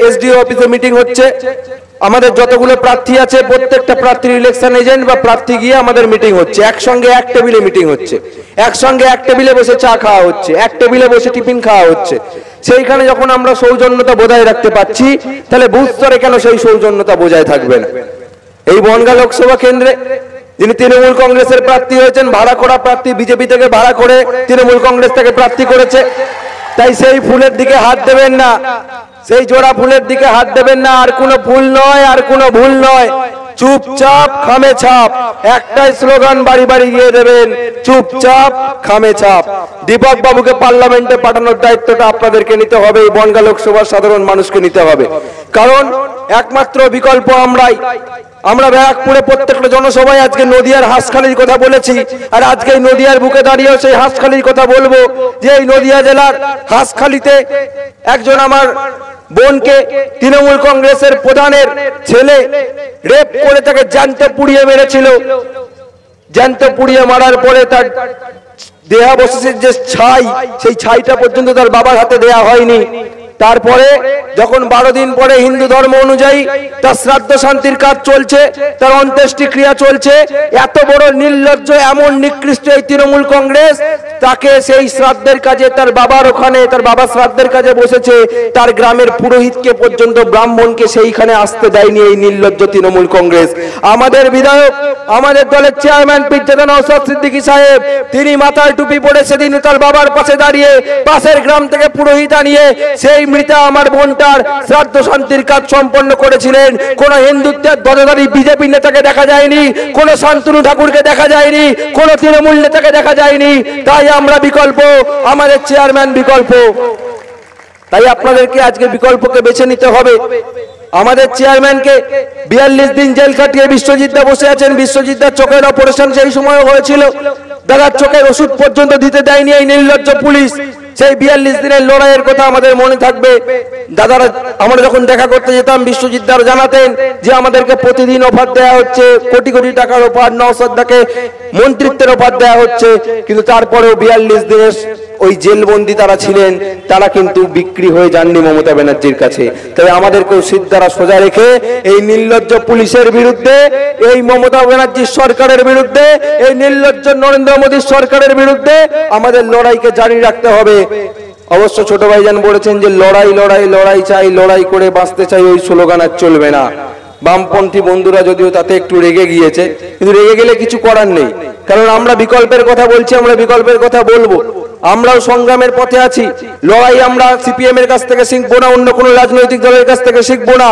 SDO অফিসে meeting হচ্ছে, আমাদের যতগুলো প্রার্থী আছে প্রত্যেকটা প্রার্থীর ইলেকশন এজেন্ট বা প্রার্থী গিয়ে আমাদের মিটিং হচ্ছে, একসঙ্গে এক টেবিলে মিটিং হচ্ছে, একসঙ্গে এক টেবিলে বসে চা খাওয়া হচ্ছে, এক টেবিলে বসে টিফিন খাওয়া হচ্ছে। সেইখানে যখন আমরা সৌজন্যতা বজায় রাখতে পারছি, তাহলে বুথ স্তরে কেন সেই সৌজন্যতা বজায় থাকবে না? এই বনগাঁ লোকসভা কেন্দ্রে যিনি তৃণমূল কংগ্রেসের প্রার্থী হয়েছেন, ভাড়া করা প্রার্থী, বিজেপি থেকে ভাড়া করে তৃণমূল কংগ্রেস থেকে প্রার্থী করেছে, তাই সেই ফুলের দিকে হাত দেবেন না, সেই জোড়া ফুলের দিকে হাত দেবেন না। আর কোনো ফুল নয়, আর কোনো ভুল নয়, চুপচাপ খামে ছাপ, একটাই স্লোগান বাড়ি বাড়ি গিয়ে দেবেন, চুপচাপ খামে ছাপ। দীপক বাবুকে পার্লামেন্টে পাঠানোর দায়িত্বটা আপনাদেরকে নিতে হবে, এই বনগাঁ লোকসভার সাধারণ মানুষকে নিতে হবে, কারণ একমাত্র বিকল্প আমরাই। আমরা ব্যারাকপুরে প্রত্যেকটা জনসভায় আজকে নদিয়ার হাঁসখালির কথা বলেছি, আর আজকে এই নদিয়ার বুকে দাঁড়িয়েও সেই হাঁসখালির কথা বলবো, যে এই নদিয়া জেলার হাঁসখালিতে একজন আমার বোনকে তৃণমূল কংগ্রেসের প্রধানের ছেলে রেপ করে তাকে জ্যান্ত পুড়িয়ে মেরেছিল। জ্যান্ত পুড়িয়ে মারার পরে তার দেহাবশেষের যে ছাই, সেই ছাইটা পর্যন্ত তার বাবার হাতে দেয়া হয়নি। তারপরে যখন 12 দিন পরে হিন্দু ধর্ম অনুযায়ী তার শ্রাদ্ধ শান্তির কাজ চলছে, তার অন্ত্যেষ্টি ক্রিয়া চলছে, এত বড় নির্লজ্জ, এমন নিকৃষ্ট এই তৃণমূল কংগ্রেস, তাকে সেই শ্রাদ্ধের কাজে তার বাবার ওখানে, তার বাবা শ্রাদ্ধের কাজে বসেছে, তার গ্রামের পুরোহিতকে পর্যন্ত, ব্রাহ্মণকে সেইখানে আসতে দেয়নি এই নির্লজ্জ তৃণমূল কংগ্রেস। আমাদের বিধায়ক, আমাদের দলের চেয়ারম্যান পীরজাদা নওশাদ সিদ্দিকী সাহেব, তিনি মাথায় টুপি পরে সেদিন তার বাবার পাশে দাঁড়িয়ে পাশের গ্রাম থেকে পুরোহিত আনিয়ে সেই মৃতা আমার বোনটার শ্রাদ্ধ শান্তির কাজ সম্পন্ন করেছিলেন। কোন হিন্দুত্বের দলদারি বিজেপি নেতাকে দেখা যায়নি, কোন শান্তনু ঠাকুরকে দেখা যায়নি, কোন তৃণমূল নেতাকে দেখা যায়নি। তাই আমরা বিকল্প, আমাদের চেয়ারম্যান বিকল্প। তাই আপনাদেরকে আজকে বিকল্পকে বেছে নিতে হবে। আমাদের চেয়ারম্যানকে 42 দিন জেল কাটিয়ে বিশ্বজিৎ দা বসে আছেন। বিশ্বজিৎ দার চোখের অপারেশন সেই সময় হয়েছিল, দাদার চোখের ওষুধ পর্যন্ত দিতে দেয়নি এই নির্লজ্জ পুলিশ। সেই 42 দিনের লড়াইয়ের কথা আমাদের মনে থাকবে। দাদারা, আমরা যখন দেখা করতে যেতাম, বিশ্বজিৎ দার জানাতেন যে আমাদেরকে প্রতিদিন অফার দেওয়া হচ্ছে, কোটি কোটি টাকার অফার, নওশাদ দাকে মন্ত্রিত্বের অফার দেওয়া হচ্ছে, কিন্তু তারপরেও 42 দিনের ওই জেলবন্দি তারা ছিলেন, তারা কিন্তু বিক্রি হয়ে যাননি মমতা ব্যানার্জির কাছে। তাই আমাদেরকেও সিদ্ধারা সোজা রেখে এই নির্লজ্জ পুলিশের বিরুদ্ধে, এই মমতা ব্যানার্জির সরকারের বিরুদ্ধে, এই নির্লজ্জ নরেন্দ্র মোদীর সরকারের বিরুদ্ধে আমাদের লড়াইকে জারি রাখতে হবে। অবশ্য ছোট ভাইজান বলেছেন যে লড়াই লড়াই লড়াই চাই, লড়াই করে বাঁচতে চাই, ওই স্লোগান আর চলবে না। বামপন্থী বন্ধুরা যদিও তাতে একটু রেগে গিয়েছে, কিন্তু রেগে গেলে কিছু করার নেই, কারণ আমরা বিকল্পের কথা বলছি, আমরা বিকল্পের কথা বলবো। আমরাও সংগ্রামের পথে আছি। লড়াই আমরা সিপিএম এর কাছ থেকে শিখবো না, অন্য কোনো রাজনৈতিক দলের কাছ থেকে শিখবো না।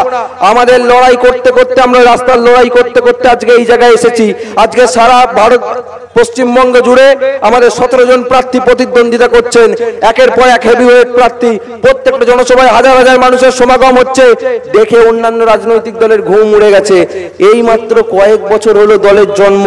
আমাদের লড়াই করতে করতে, আমরা রাস্তার লড়াই করতে করতে আজকে এই জায়গায় এসেছি। আজকে সারা ভারত, পশ্চিমবঙ্গ জুড়ে আমাদের 17 জন প্রার্থী প্রতিদ্বন্দ্বিতা করছেন, একের পর এক হেভিওয়েট প্রার্থী। প্রত্যেকটা জনসভায় হাজার হাজার মানুষের সমাগম হচ্ছে, দেখে অন্যান্য রাজনৈতিক দলের ঘুম উড়ে গেছে। এই মাত্র কয়েক বছর হলো দলের জন্ম,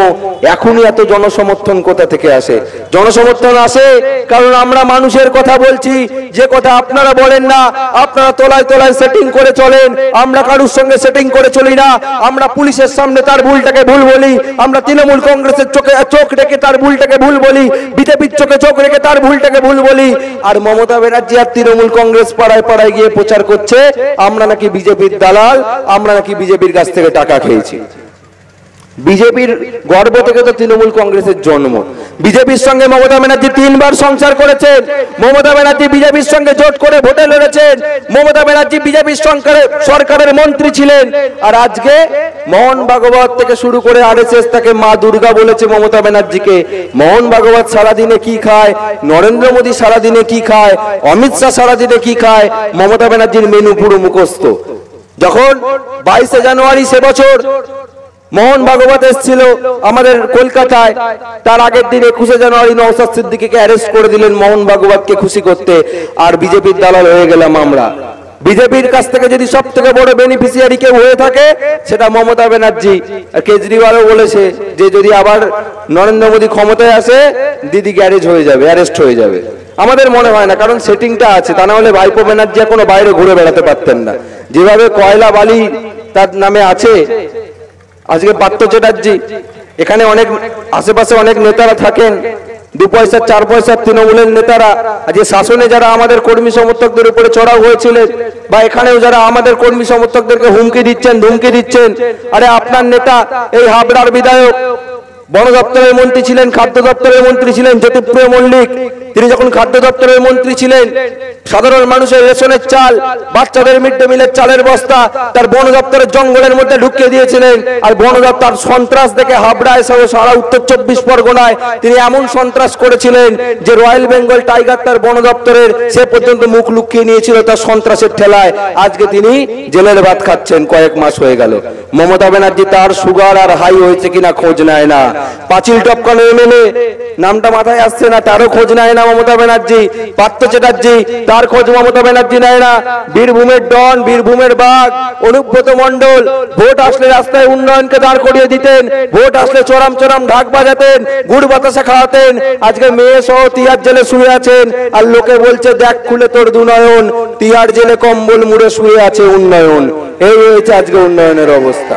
এখনই এত জনসমর্থন কোথা থেকে আসে? জনসমর্থন আসে কারণ আমরা মানুষের কথা বলছি, যে কথা আপনারা বলেন না। আপনারা তলায় তলায় সেটিং করে চলেন, আমরা কারুর সঙ্গে সেটিং করে চলি না। আমরা পুলিশের সামনে তার ভুলটাকে ভুল বলি, আমরা তৃণমূল কংগ্রেসের চোখে চোখ রেখে তার ভুলটাকে ভুল বলি, বিজেপির চোখে চোখ রেখে তার ভুলটাকে ভুল বলি। আর মমতা ব্যানার্জি আর তৃণমূল কংগ্রেস পাড়ায় পাড়ায় গিয়ে প্রচার করছে আমরা নাকি বিজেপির দালাল, আমরা নাকি বিজেপির কাছ থেকে টাকা খেয়েছি। বিজেপির গর্ব থেকে তো তৃণমূল কংগ্রেসের জন্ম। বিজেপির সঙ্গে মমতা ব্যানার্জি 3 বার সংসার করেছেন। মমতা ব্যানার্জি বিজেপির সঙ্গে জোট করে ভোটে লড়েছেন। মমতা ব্যানার্জি বিজেপির সরকারের মন্ত্রী ছিলেন। আর আজকে মোহন ভাগবত থেকে শুরু করে আরএসএস তাকে মা দুর্গা বলেছে মমতা ব্যানার্জিকে। মোহন ভাগবত সারাদিনে কি খায়, নরেন্দ্র মোদী সারাদিনে কি খায়, অমিত শাহ সারাদিনে কি খায়, মমতা ব্যানার্জির মেনু পুরো মুখস্থ। যখন 22 জানুয়ারি সে বছর মোহন ভাগবত এসেছিল আমাদের কলকাতায়, তার আগের দিন 21 জানুয়ারি নওশাদ সিদ্দিকীকে অ্যারেস্ট করে দিলেন মোহন ভাগবতকে খুশি করতে। আর বিজেপির দালাল হয়ে গেলাম আমরা। বিজেপির কাছ থেকে যদি সব থেকে বড় বেনিফিশিয়ারি কেউ হয়ে থাকে সেটা মমতা ব্যানার্জি। আর কেজরিওয়ালও বলেছে যে যদি আবার নরেন্দ্র মোদী ক্ষমতায় আসে দিদি গ্যারেজ হয়ে যাবে, অ্যারেস্ট হয়ে যাবে। আমাদের মনে হয় না, কারণ সেটিংটা আছে। তা না হলে ভাইপো ব্যানার্জি এখনো বাইরে ঘুরে বেড়াতে পারতেন না। যেভাবে কয়লা বালি তার নামে আছে, আজকে পার্থ চ্যাটার্জি, এখানে অনেক আশেপাশে অনেক নেতারা থাকেন 2 পয়সা 4 পয়সার তৃণমূলের নেতারা আজ শাসনে যারা আমাদের কর্মী সমর্থকদের উপরে চড়াও হয়েছিলেন বা এখানেও যারা আমাদের কর্মী সমর্থকদেরকে হুমকি দিচ্ছেন ধমকি দিচ্ছেন, আরে আপনার নেতা এই হাবড়ার বিধায়ক বন দপ্তরের মন্ত্রী ছিলেন, খাদ্য দপ্তরের মন্ত্রী ছিলেন জ্যোতিপ্রিয় মল্লিক, তিনি যখন খাদ্য দপ্তরের মন্ত্রী ছিলেন সাধারণ মানুষের রেশনের চাল, বাচ্চাদের মিড ডে মিলের চালের বস্তা তার বন দপ্তরের জঙ্গলের মধ্যে ঢুকিয়ে দিয়েছিলেন। আর বন দপ্তর সন্ত্রাস দেখে হাবড়ায় সহ সারা উত্তর 24 পরগনায় তিনি এমন সন্ত্রাস করেছিলেন যে রয়্যাল বেঙ্গল টাইগার তার বন দপ্তরের সে পর্যন্ত মুখ লুকিয়ে নিয়েছিল তার সন্ত্রাসের ঠেলায়। আজকে তিনি জেলের ভাত খাচ্ছেন, কয়েক মাস হয়ে গেল। মমতা ব্যানার্জি তার সুগার আর হাই হয়েছে কিনা খোঁজ নেয় না। পাঁচিল টপকানো এমএলএ নামটা মাথায় আসছে না, তারও খোঁজ নেয় না মমতা ব্যানার্জি। পার্থ চ্যাটার্জি তার খোঁজ মমতা ব্যানার্জি নেয় না। বীরভূমের ডন, বীরভূমের বাঘ অনুব্রত মণ্ডল ভোট আসলে রাস্তায় উন্নয়নকে দাঁড় করিয়ে দিতেন, ভোট আসলে চরম চরম ঢাক বাজাতেন, গুড় বাতাসা খাওয়াতেন। আজকে মেয়ে সহ তিহার জেলে শুয়ে আছেন আর লোকে বলছে দেখ খুলে তোর দুনয়ন, তিহার জেলে কম্বল মুড়ে শুয়ে আছে উন্নয়ন। এই হয়েছে আজকে উন্নয়নের অবস্থা।